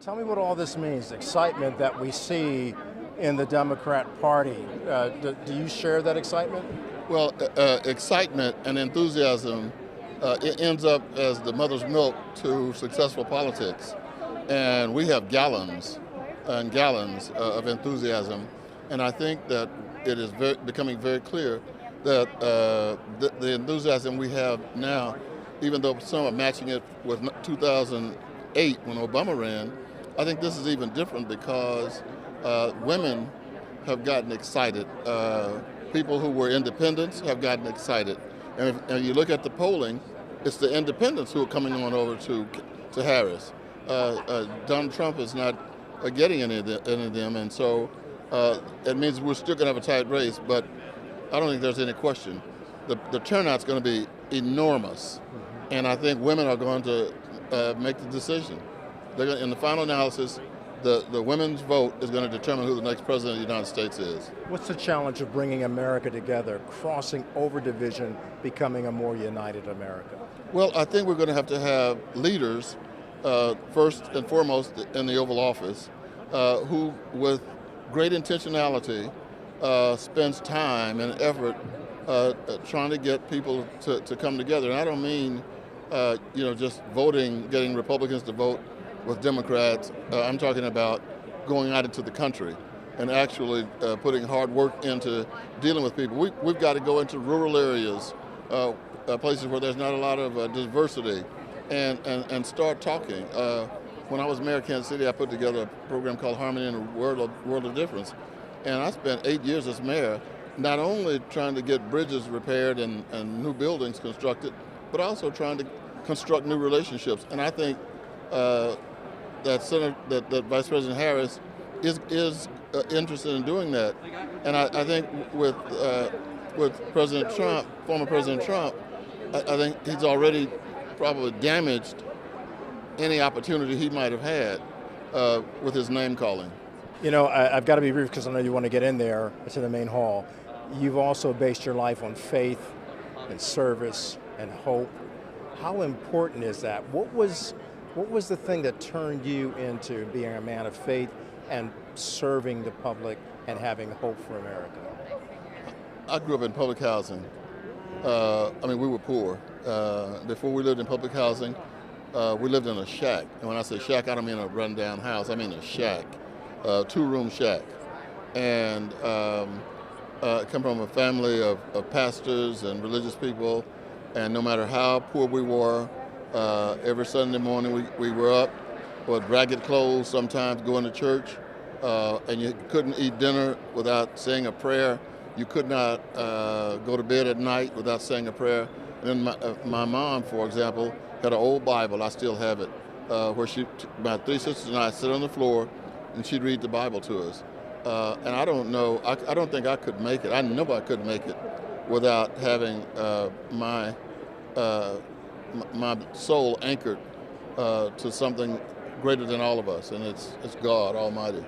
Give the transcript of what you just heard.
Tell me what all this means, excitement that we see in the Democrat Party. Do you share that excitement? Well, excitement and enthusiasm it ends up as the mother's milk to successful politics. And we have gallons and gallons of enthusiasm. And I think that it is becoming very clear that the enthusiasm we have now, even though some are matching it with 2008 when Obama ran, I think this is even different because women have gotten excited. People who were independents have gotten excited. And if you look at the polling, it's the independents who are coming on over to Harris. Donald Trump is not getting any of them, and so it means we're still going to have a tight race, but I don't think there's any question. The turnout's going to be enormous, and I think women are going to make the decision. In the final analysis, the women's vote is going to determine who the next president of the United States is. What's the challenge of bringing America together, crossing over division, becoming a more united America? Well, I think we're going to have leaders, first and foremost in the Oval Office, who, with great intentionality, spends time and effort trying to get people to come together. And I don't mean, just voting, getting Republicans to vote with Democrats. I'm talking about going out into the country and actually putting hard work into dealing with people. We've got to go into rural areas, places where there's not a lot of diversity, and start talking. When I was mayor of Kansas City, I put together a program called Harmony in a World of Difference. And I spent 8 years as mayor, not only trying to get bridges repaired and new buildings constructed, but also trying to construct new relationships. And I think that Vice President Harris is interested in doing that. And I think with President Trump, former President Trump, I think he's already probably damaged any opportunity he might have had with his name calling. You know, I've got to be brief because I know you want to get in there to the main hall. You've also based your life on faith and service and hope. How important is that? What was the thing that turned you into being a man of faith and serving the public and having hope for America? I grew up in public housing. We were poor. Before we lived in public housing, we lived in a shack. And when I say shack, I don't mean a rundown house. I mean a shack, two-room shack. And I come from a family of pastors and religious people. And no matter how poor we were, every Sunday morning we were up with ragged clothes, sometimes going to church. And you couldn't eat dinner without saying a prayer. You could not go to bed at night without saying a prayer. And then my mom, for example, had an old Bible, I still have it, where my three sisters and I sit on the floor and she'd read the Bible to us. And I don't know, I don't think I could make it. I know I couldn't make it without having my soul anchored to something greater than all of us, and it's God Almighty.